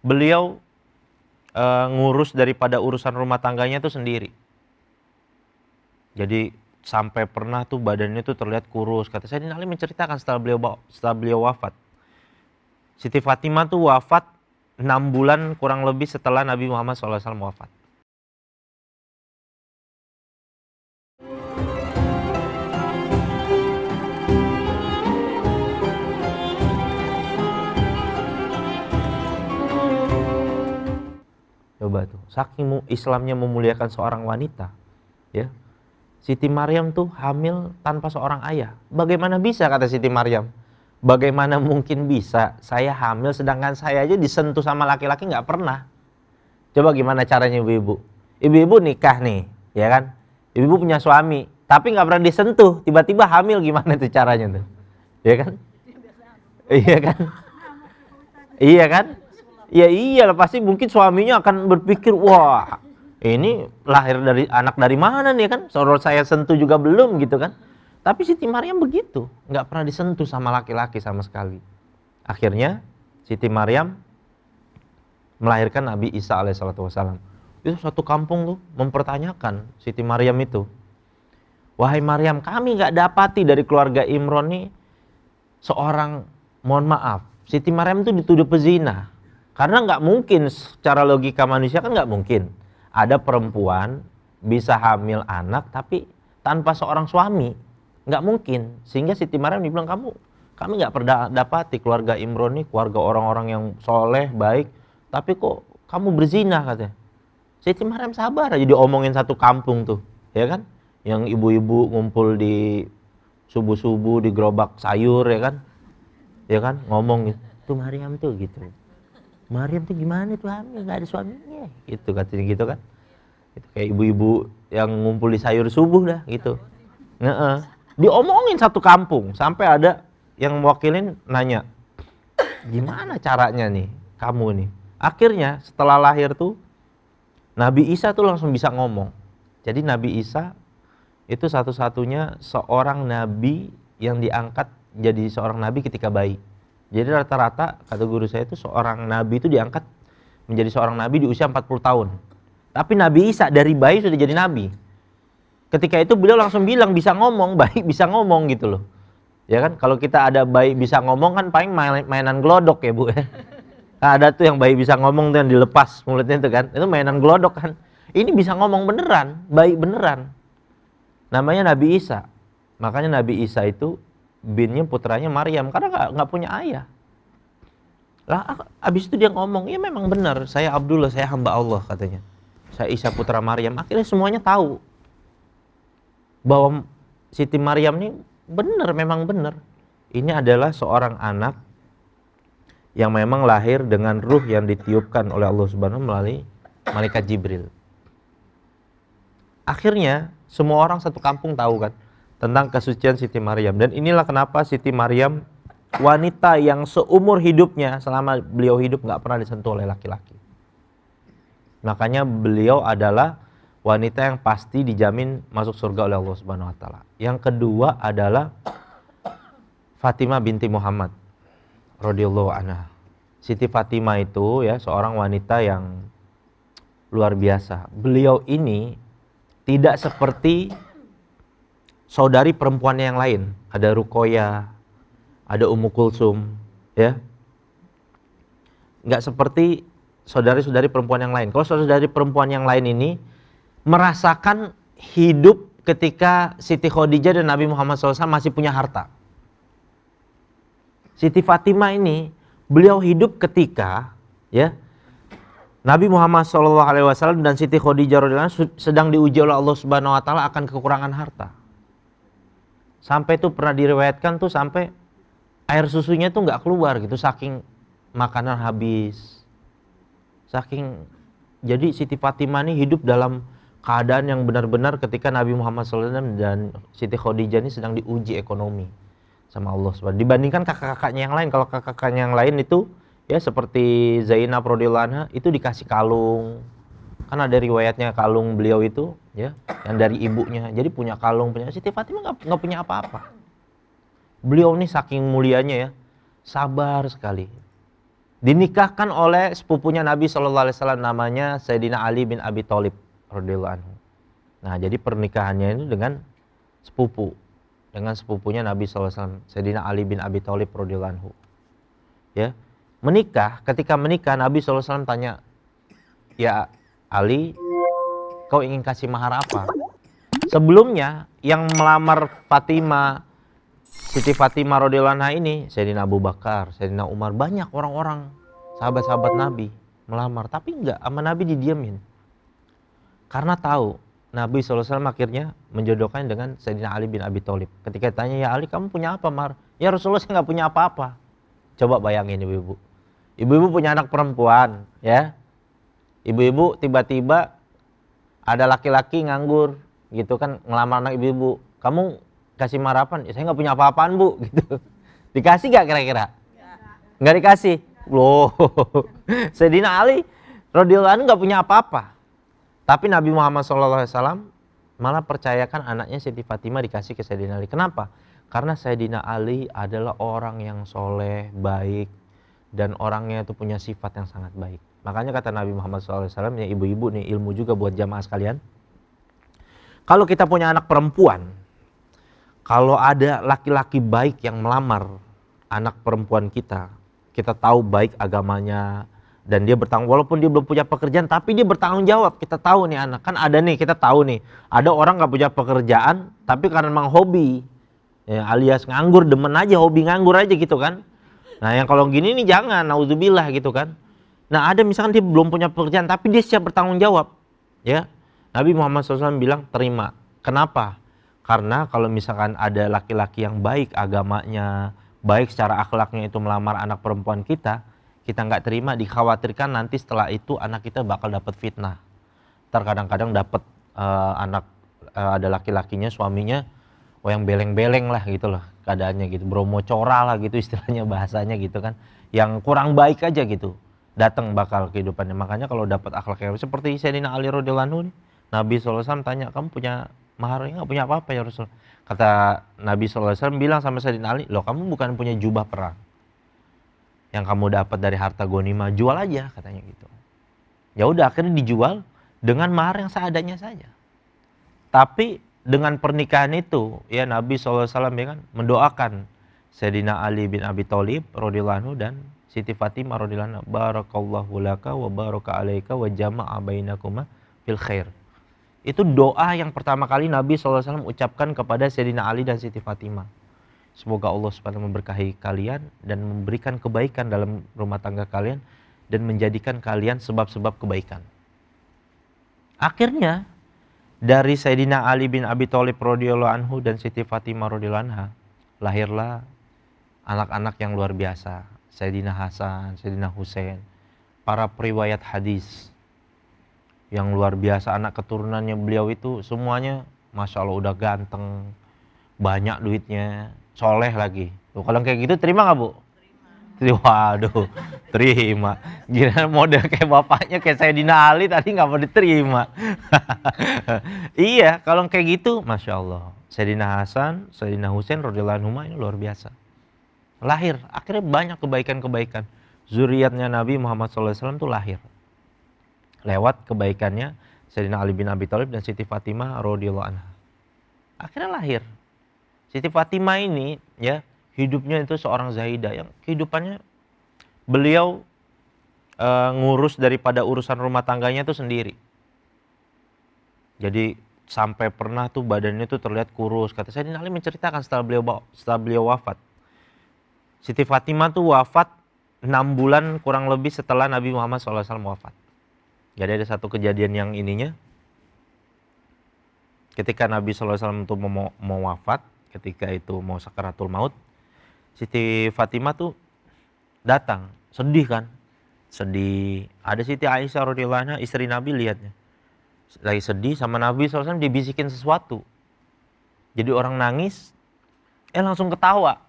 beliau ngurus daripada urusan rumah tangganya itu sendiri. Jadi sampai pernah tuh badannya tuh terlihat kurus. Kata Sayyidina Ali menceritakan setelah beliau wafat. Siti Fatimah tuh wafat 6 bulan kurang lebih setelah Nabi Muhammad SAW wafat. Coba tuh, saking Islamnya memuliakan seorang wanita, ya. Siti Maryam tuh hamil tanpa seorang ayah. Bagaimana bisa, kata Siti Maryam? Bagaimana mungkin bisa saya hamil sedangkan saya aja disentuh sama laki-laki nggak pernah. Coba gimana caranya ibu-ibu? Ibu-ibu nikah nih, ya kan? Ibu-ibu punya suami, tapi nggak pernah disentuh, tiba-tiba hamil, gimana tuh caranya tuh? Ya kan? Iya kan? Iya kan? Ya iyalah, pasti mungkin suaminya akan berpikir, wah ini lahir dari anak dari mana nih kan? Sorot saya sentuh juga belum gitu kan? Tapi Siti Maryam begitu, nggak pernah disentuh sama laki-laki sama sekali. Akhirnya Siti Maryam melahirkan Nabi Isa alaihissalam. Itu satu kampung tuh mempertanyakan Siti Maryam itu. Wahai Maryam, kami nggak dapati dari keluarga Imron nih seorang, mohon maaf, Siti Maryam itu dituduh pezina. Karena nggak mungkin, secara logika manusia kan nggak mungkin ada perempuan bisa hamil anak tapi tanpa seorang suami, nggak mungkin. Sehingga Siti Maryam dibilang, kami nggak pernah dapati keluarga Imron nih keluarga orang-orang yang soleh baik, tapi kok kamu berzina, katanya. Siti Maryam sabar aja, diomongin satu kampung tuh, ya kan? Yang ibu-ibu ngumpul di subuh-subuh di gerobak sayur, ya kan, ngomong gitu, tuh Maryam tuh gitu. Maryam tuh gimana tuh hamil nggak ada suaminya, gitu katanya gitu kan. Itu kayak ibu-ibu yang ngumpul di sayur subuh dah gitu. Diomongin satu kampung sampai ada yang mewakilin nanya, gimana caranya nih kamu nih? Akhirnya setelah lahir tuh Nabi Isa tuh langsung bisa ngomong. Jadi Nabi Isa itu satu-satunya seorang nabi yang diangkat jadi seorang nabi ketika bayi. Jadi rata-rata, kata guru saya, itu seorang nabi itu diangkat menjadi seorang nabi di usia 40 tahun. Tapi Nabi Isa dari bayi sudah jadi nabi. Ketika itu beliau langsung bilang bisa ngomong, bayi bisa ngomong gitu loh. Ya kan, kalau kita ada bayi bisa ngomong kan paling mainan glodok ya Bu ya. Ada tuh yang bayi bisa ngomong tuh yang dilepas mulutnya itu kan. Itu mainan glodok kan. Ini bisa ngomong beneran, bayi beneran. Namanya Nabi Isa. Makanya Nabi Isa itu binnya putranya Maryam karena nggak punya ayah. Lah abis itu dia ngomong, ya memang benar, saya Abdullah, saya hamba Allah, katanya. Saya Isa putra Maryam. Akhirnya semuanya tahu bahwa Siti Maryam ini benar, memang benar. Ini adalah seorang anak yang memang lahir dengan ruh yang ditiupkan oleh Allah Subhanahu melalui malaikat Jibril. Akhirnya semua orang satu kampung tahu kan tentang kesucian Siti Maryam. Dan inilah kenapa Siti Maryam wanita yang seumur hidupnya, selama beliau hidup nggak pernah disentuh oleh laki-laki. Makanya beliau adalah wanita yang pasti dijamin masuk surga oleh Allah Subhanahu wa taala. Yang kedua adalah Fatimah binti Muhammad radhiyallahu anha. Siti Fatimah itu ya seorang wanita yang luar biasa. Beliau ini tidak seperti saudari perempuan yang lain. Ada Ruqayyah, ada Ummu Kulsum, ya. Nggak seperti saudari-saudari perempuan yang lain. Kalau saudari perempuan yang lain ini merasakan hidup ketika Siti Khadijah dan Nabi Muhammad SAW masih punya harta. Siti Fatimah ini, beliau hidup ketika ya Nabi Muhammad SAW dan Siti Khadijah radhiyallahu anha sedang diuji oleh Allah Subhanahu wa taala akan kekurangan harta. Sampai tuh pernah diriwayatkan tuh sampai air susunya tuh nggak keluar gitu, saking makanan habis. Jadi Siti Fatimah ini hidup dalam keadaan yang benar-benar ketika Nabi Muhammad SAW dan Siti Khadijah ini sedang diuji ekonomi sama Allah Subhanahu. Dibandingkan kakak-kakaknya yang lain, kalau kakak-kakaknya yang lain itu ya seperti Zainab radhiyallahu anha itu dikasih kalung. Kan ada riwayatnya kalung beliau itu ya yang dari ibunya. Jadi punya kalung, punya. Siti Fatimah nggak punya apa-apa. Beliau ini saking mulianya ya, sabar sekali. Dinikahkan oleh sepupunya Nabi SAW, namanya Sayyidina Ali bin Abi Thalib radhiyallahu anhu. Nah, jadi pernikahannya ini dengan sepupunya Nabi SAW, Sayyidina Ali bin Abi Thalib radhiyallahu anhu. Ya, ketika menikah Nabi SAW tanya, ya Ali, kau ingin kasih mahar apa? Sebelumnya yang melamar Fatimah, Siti Fatimah radhiyallahu anha ini, Sayyidina Abu Bakar, Sayyidina Umar, banyak orang-orang sahabat-sahabat Nabi melamar, tapi enggak, sama Nabi didiamin. Karena tahu Nabi SAW akhirnya menjodohkan dengan Sayyidina Ali bin Abi Thalib. Ketika ditanya, ya Ali, kamu punya apa mahar? Ya Rasulullah, saya nggak punya apa-apa. Coba bayangin ibu-ibu. Ibu-ibu punya anak perempuan, ya. Ibu-ibu tiba-tiba ada laki-laki nganggur, gitu kan, ngelamar anak ibu-ibu. Kamu kasih mahar apa? Ya, saya nggak punya apa-apaan, Bu, gitu. Dikasih nggak kira-kira? Nggak dikasih. Loh, Sayyidina Ali radhiyallahu anhu nggak punya apa-apa. Tapi Nabi Muhammad SAW malah percayakan anaknya Siti Fatimah dikasih ke Sayyidina Ali. Kenapa? Karena Sayyidina Ali adalah orang yang soleh, baik, dan orangnya itu punya sifat yang sangat baik. Makanya kata Nabi Muhammad SAW, ya ibu-ibu nih, ilmu juga buat jamaah sekalian. Kalau kita punya anak perempuan, kalau ada laki-laki baik yang melamar anak perempuan kita tahu baik agamanya, dan dia bertanggung, walaupun dia belum punya pekerjaan, tapi dia bertanggung jawab. Kita tahu nih anak, kan ada nih, kita tahu nih, ada orang nggak punya pekerjaan, tapi karena memang hobi, ya, alias nganggur, demen aja, hobi nganggur aja gitu kan. Nah yang kalau gini nih jangan, naudzubillah gitu kan. Nah ada misalkan dia belum punya pekerjaan, tapi dia siap bertanggung jawab, ya. Nabi Muhammad SAW bilang terima. Kenapa? Karena kalau misalkan ada laki-laki yang baik agamanya, baik secara akhlaknya itu melamar anak perempuan kita nggak terima, dikhawatirkan nanti setelah itu anak kita bakal dapat fitnah. Terkadang-kadang dapat ada laki-lakinya, suaminya, yang beleng-beleng lah gitu loh keadaannya gitu, bromo cora lah gitu istilahnya, bahasanya gitu kan, yang kurang baik aja gitu, datang bakal kehidupannya. Makanya kalau dapat akhlak yang seperti Sayyidina Ali radhiyallahu anhu, Nabi SAW tanya, kamu punya mahar? Nggak punya apa-apa ya Rasul. Kata Nabi SAW bilang sama Sayyidina Ali, loh kamu bukan punya jubah perang yang kamu dapat dari harta ghanimah, jual aja katanya gitu. Ya udah akhirnya dijual dengan mahar yang seadanya saja. Tapi dengan pernikahan itu, ya Nabi SAW ya kan mendoakan Sayyidina Ali bin Abi Thalib radhiyallahu anhu dan Siti Fatimah radhiyallahu anha, barakallahu laka wa baraka alaika wa jama'a bainakuma fil khair. Itu doa yang pertama kali Nabi SAW ucapkan kepada Sayyidina Ali dan Siti Fatimah. Semoga Allah SWT memberkahi kalian dan memberikan kebaikan dalam rumah tangga kalian dan menjadikan kalian sebab-sebab kebaikan. Akhirnya dari Sayyidina Ali bin Abi Thalib radhiyallahu anhu dan Siti Fatimah radhiyallahu anha lahirlah anak-anak yang luar biasa. Sayyidina Hasan, Sayyidina Husain, para periwayat hadis yang luar biasa. Anak keturunannya beliau itu semuanya Masya Allah udah ganteng, banyak duitnya, soleh lagi. Tuh, kalau kayak gitu terima nggak Bu? Terima. Waduh, terima. Gila model kayak bapaknya kayak Sayyidina Ali tadi nggak mau diterima. Iya, kalau kayak gitu, Masya Allah. Sayyidina Hasan, Sayyidina Husain radhiyallahu anhuma ini luar biasa. Lahir, akhirnya banyak kebaikan-kebaikan. Zuriatnya Nabi Muhammad SAW itu lahir lewat kebaikannya Sayyidina Ali bin Abi Thalib dan Siti Fatimah radhiyallahu anha. Akhirnya lahir. Siti Fatimah ini ya hidupnya itu seorang zahidah yang kehidupannya beliau ngurus daripada urusan rumah tangganya itu sendiri. Jadi sampai pernah tuh badannya tuh terlihat kurus. Kata Sayyidina Ali menceritakan setelah beliau wafat. Siti Fatimah tuh wafat 6 bulan kurang lebih setelah Nabi Muhammad SAW wafat. Jadi ada satu kejadian yang ininya. Ketika Nabi SAW itu mau wafat, ketika itu mau sakaratul maut, Siti Fatimah tuh datang, sedih kan? Sedih. Ada Siti Aisyah radhiyallahu anha, istri Nabi, lihatnya lagi sedih sama Nabi SAW, dibisikin sesuatu. Jadi orang nangis, langsung ketawa.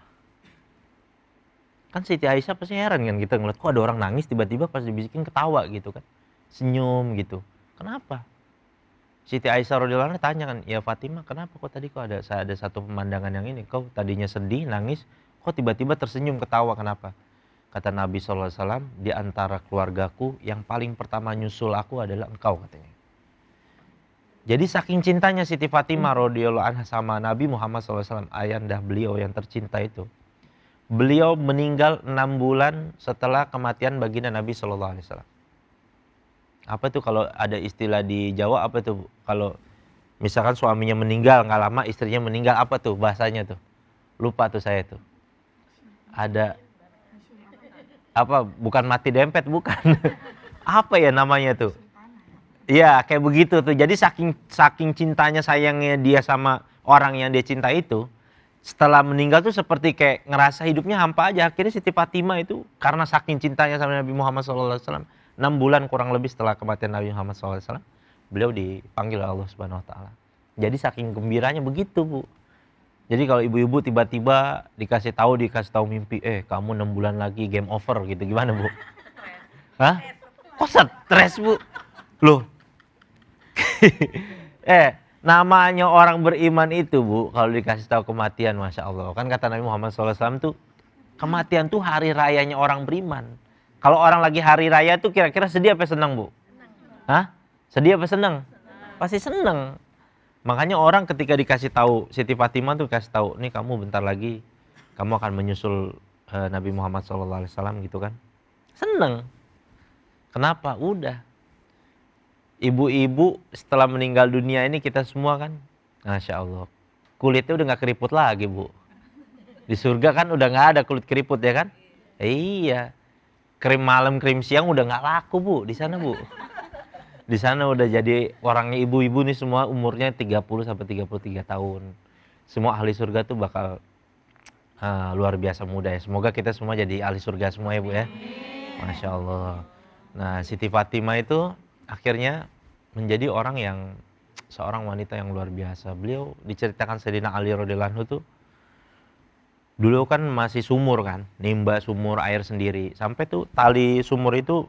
Kan Siti Aisyah pasti heran kan kita ngeliat, kok ada orang nangis tiba-tiba pas dibisikin ketawa gitu kan. Senyum gitu. Kenapa? Siti Aisyah radhiyallahu anha tanya kan, ya Fatimah kenapa kok tadi kok ada satu pemandangan yang ini, kau tadinya sedih, nangis, kok tiba-tiba tersenyum, ketawa, kenapa? Kata Nabi SAW, di antara keluargaku yang paling pertama nyusul aku adalah engkau, katanya. Jadi saking cintanya Siti Fatimah radhiyallahu anha sama Nabi Muhammad SAW, ayahanda beliau yang tercinta itu. Beliau meninggal 6 bulan setelah kematian baginda Nabi SAW. Apa tuh kalau ada istilah di Jawa, apa tuh? Kalau misalkan suaminya meninggal, nggak lama istrinya meninggal, apa tuh bahasanya tuh? Lupa tuh saya tuh. Ada, apa, bukan mati dempet, bukan. Apa ya namanya tuh? Iya, kayak begitu tuh. Jadi saking cintanya, sayangnya dia sama orang yang dia cinta itu, setelah meninggal tuh seperti kayak ngerasa hidupnya hampa aja. Akhirnya Siti Fatimah itu karena saking cintanya sama Nabi Muhammad SAW, 6 bulan kurang lebih setelah kematian Nabi Muhammad SAW, beliau dipanggil oleh Allah Subhanahu Wa Taala. Jadi saking gembiranya begitu, Bu. Jadi kalau ibu-ibu tiba-tiba dikasih tahu mimpi, kamu 6 bulan lagi game over gitu, gimana, Bu? Hah? Kok stres, Bu? Loh. Namanya orang beriman itu, Bu, kalau dikasih tahu kematian, Masya Allah. Kan kata Nabi Muhammad SAW tuh, kematian tuh hari rayanya orang beriman. Kalau orang lagi hari raya tuh kira-kira sedih apa senang, Bu? Hah? Sedih apa senang? Pasti senang. Makanya orang ketika dikasih tahu, Siti Fatimah tuh kasih tahu, nih kamu bentar lagi, kamu akan menyusul Nabi Muhammad SAW gitu kan. Senang. Kenapa? Udah. Ibu-ibu setelah meninggal dunia ini kita semua kan, Masya Allah, kulitnya udah gak keriput lagi, Bu. Di surga kan udah gak ada kulit keriput, ya kan? Iya. Krim malam, krim siang udah gak laku, Bu, di sana, Bu. Di sana udah jadi orangnya ibu-ibu nih semua umurnya 30-33 tahun. Semua ahli surga tuh bakal luar biasa muda ya. Semoga kita semua jadi ahli surga semua ya, Bu ya. Masya Allah. Nah, Siti Fatimah itu akhirnya menjadi orang yang, seorang wanita yang luar biasa. Beliau diceritakan Sayyidina Ali radhiyallahu anhu tuh, dulu kan masih sumur kan, nimba sumur air sendiri. Sampai tuh tali sumur itu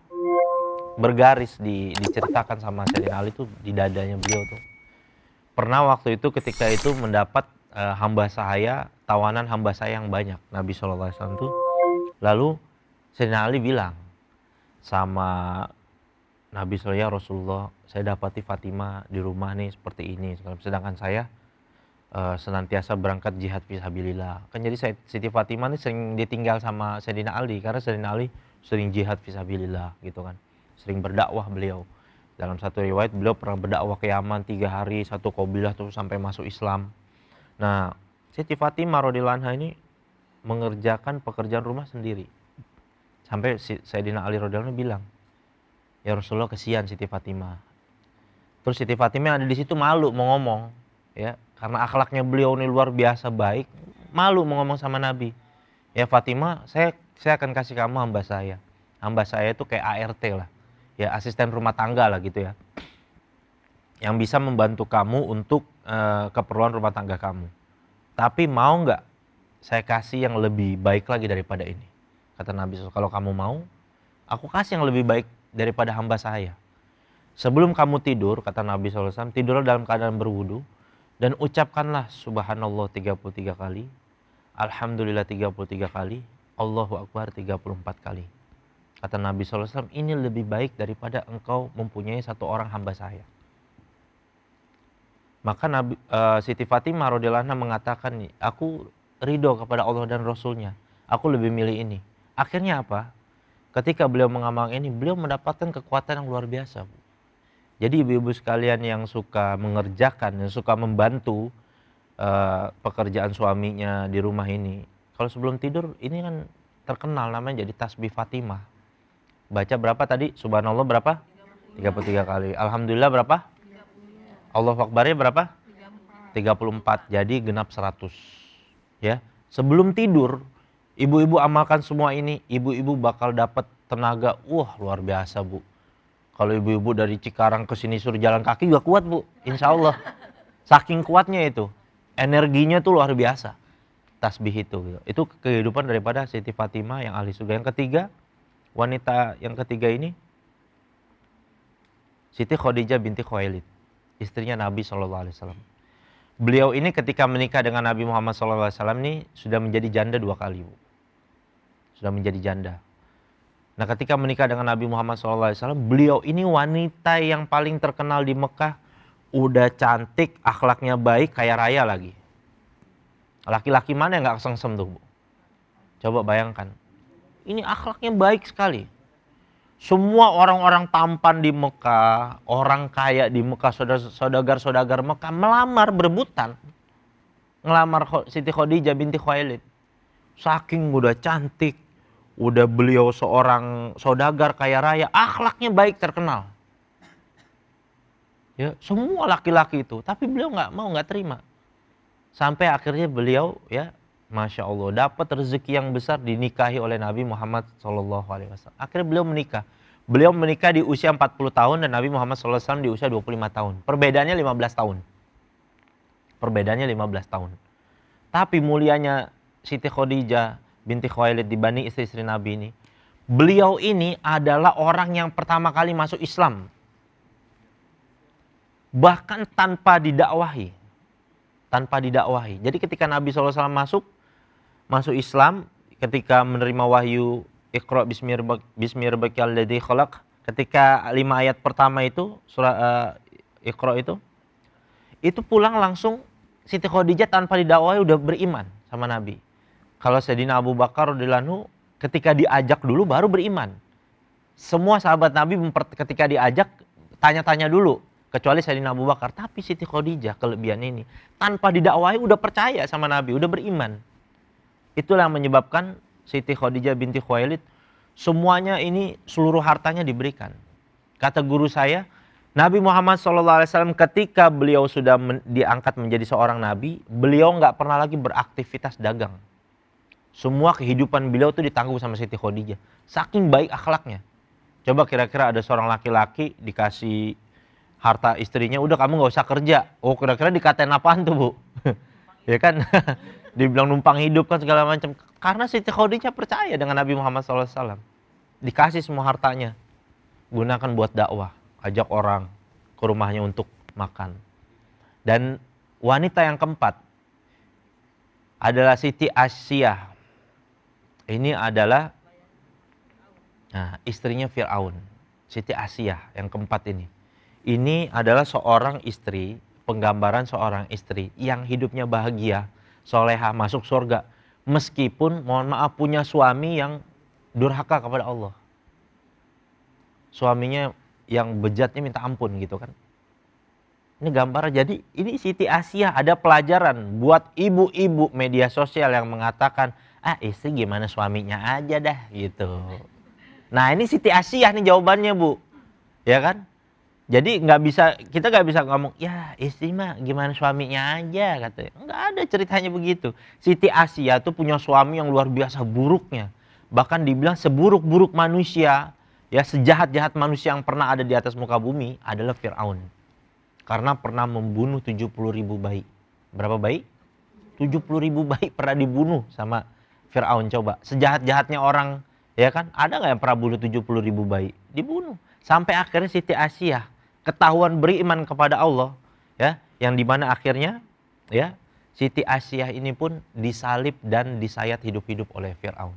bergaris, diceritakan sama Sayyidina Ali tuh di dadanya beliau tuh. Pernah waktu itu ketika itu mendapat hamba saya, tawanan hamba saya yang banyak, Nabi SAW tuh. Lalu Sayyidina Ali bilang sama Nabi SAW, Rasulullah, saya dapati Fatimah di rumah nih seperti ini. Sedangkan saya senantiasa berangkat jihad fisabilillah. Kan jadi Siti Fatimah nih sering ditinggal sama Sayyidina Ali, karena Sayyidina Ali sering jihad fisabilillah gitu kan. Sering berdakwah beliau. Dalam satu riwayat beliau pernah berdakwah ke Yaman 3 hari, satu kabilah tuh sampai masuk Islam. Nah, Siti Fatimah radhiyallahu anha ini mengerjakan pekerjaan rumah sendiri. Sampai Sayyidina Ali radhiyallahu anhu bilang, ya Rasulullah, kesian Siti Fatimah. Terus Siti Fatimah ada di situ malu mau ngomong, ya, karena akhlaknya beliau ini luar biasa baik, malu mau ngomong sama Nabi. Ya Fatimah, saya akan kasih kamu hamba saya. Hamba saya itu kayak ART lah, ya asisten rumah tangga lah gitu ya, yang bisa membantu kamu untuk keperluan rumah tangga kamu. Tapi mau nggak saya kasih yang lebih baik lagi daripada ini? Kata Nabi, kalau kamu mau, aku kasih yang lebih baik daripada hamba saya. Sebelum kamu tidur, kata Nabi SAW, tidurlah dalam keadaan berwudu dan ucapkanlah subhanallah 33 kali, alhamdulillah 33 kali, Allahu Akbar 34 kali. Kata Nabi SAW, ini lebih baik daripada engkau mempunyai satu orang hamba saya. Maka Siti Fatimah radhiyallahu anha mengatakan, aku ridho kepada Allah dan Rasulnya, aku lebih milih ini. Akhirnya apa? Ketika beliau mengamalkan ini, beliau mendapatkan kekuatan yang luar biasa, Bu. Jadi ibu-ibu sekalian yang suka mengerjakan, yang suka membantu pekerjaan suaminya di rumah ini, kalau sebelum tidur ini kan terkenal namanya jadi tasbih Fatimah. Baca berapa tadi? Subhanallah berapa? 33 kali. Alhamdulillah berapa? Allahu Akbarnya berapa? 34. Jadi genap 100. Ya. Sebelum tidur, ibu-ibu amalkan semua ini, ibu-ibu bakal dapat tenaga, wah luar biasa, Bu. Kalau ibu-ibu dari Cikarang ke sini suruh jalan kaki juga kuat, Bu. Insya Allah. Saking kuatnya itu. Energinya tuh luar biasa. Tasbih itu. Gitu. Itu kehidupan daripada Siti Fatimah yang ahli surga. Yang ketiga, wanita yang ketiga ini, Siti Khadijah binti Khuwailid. Istrinya Nabi SAW. Beliau ini ketika menikah dengan Nabi Muhammad SAW ini sudah menjadi janda 2 kali, Bu. Sudah menjadi janda. Nah, ketika menikah dengan Nabi Muhammad SAW, beliau ini wanita yang paling terkenal di Mekah. Udah cantik, akhlaknya baik, kaya raya lagi. Laki-laki mana yang gak kesengsem tuh, Bu? Coba bayangkan. Ini akhlaknya baik sekali. Semua orang-orang tampan di Mekah, orang kaya di Mekah, saudagar-saudagar Mekah melamar, berebutan. Ngelamar Siti Khadijah binti Khuwailid. Saking udah cantik, udah beliau seorang saudagar kaya raya, akhlaknya baik, terkenal. Ya, semua laki-laki itu, tapi beliau nggak mau, nggak terima. Sampai akhirnya beliau, ya, Masya Allah, dapat rezeki yang besar dinikahi oleh Nabi Muhammad SAW. Akhirnya beliau menikah. Beliau menikah di usia 40 tahun dan Nabi Muhammad SAW di usia 25 tahun. Perbedaannya 15 tahun. Perbedaannya 15 tahun. Tapi mulianya Siti Khadijah binti Khuwailid dibanding istri-istri Nabi ini, beliau ini adalah orang yang pertama kali masuk Islam. Bahkan tanpa didakwahi. Tanpa didakwahi. Jadi ketika Nabi SAW masuk Islam, ketika menerima wahyu Iqra bismi rabbikal ladzi khalaq, ketika 5 ayat pertama itu surah Iqra itu pulang langsung Siti Khadijah tanpa didakwahi udah beriman sama Nabi. Kalau Sayyidina Abu Bakar radhiyallahu anhu ketika diajak dulu baru beriman. Semua sahabat Nabi ketika diajak tanya-tanya dulu, kecuali Sayyidina Abu Bakar. Tapi Siti Khadijah kelebihan ini, tanpa didakwahi udah percaya sama Nabi, udah beriman. Itulah yang menyebabkan Siti Khadijah binti Khuwailid semuanya ini seluruh hartanya diberikan. Kata guru saya, Nabi Muhammad SAW ketika beliau sudah diangkat menjadi seorang nabi, beliau nggak pernah lagi beraktivitas dagang. Semua kehidupan beliau itu ditanggung sama Siti Khadijah. Saking baik akhlaknya. Coba kira-kira ada seorang laki-laki dikasih harta istrinya, udah kamu nggak usah kerja. Oh, kira-kira dikatain apaan tuh, Bu? Ya kan? Dibilang numpang hidup kan segala macam. Karena Siti Khadijah percaya dengan Nabi Muhammad SAW. Dikasih semua hartanya. Gunakan buat dakwah. Ajak orang ke rumahnya untuk makan. Dan wanita yang keempat adalah Siti Asyiyah. Ini adalah istrinya Fir'aun. Siti Asyiyah yang keempat ini. Ini adalah seorang istri, penggambaran seorang istri yang hidupnya bahagia, solehah, masuk surga. Meskipun, mohon maaf, punya suami yang durhaka kepada Allah. Suaminya yang bejatnya minta ampun gitu kan. Ini gambar, jadi ini Siti Asyiyah, ada pelajaran buat ibu-ibu media sosial yang mengatakan, istri gimana suaminya aja dah gitu. Nah ini Siti Asyiyah nih jawabannya, Bu. Ya kan? Jadi kita nggak bisa ngomong, ya istri mah gimana suaminya aja katanya. Nggak ada ceritanya begitu. Siti Asyiyah tuh punya suami yang luar biasa buruknya. Bahkan dibilang seburuk-buruk manusia, ya sejahat-jahat manusia yang pernah ada di atas muka bumi adalah Fir'aun. Karena pernah membunuh 70.000 bayi. Berapa bayi? 70.000 bayi pernah dibunuh sama Fir'aun. Coba, sejahat-jahatnya orang, ya kan? Ada nggak yang pernah bunuh 70.000 bayi? Dibunuh. Sampai akhirnya Siti Asyiyah ketahuan beriman kepada Allah, ya, yang dimana akhirnya, ya, Siti Asyiyah ini pun disalib dan disayat hidup-hidup oleh Fir'aun.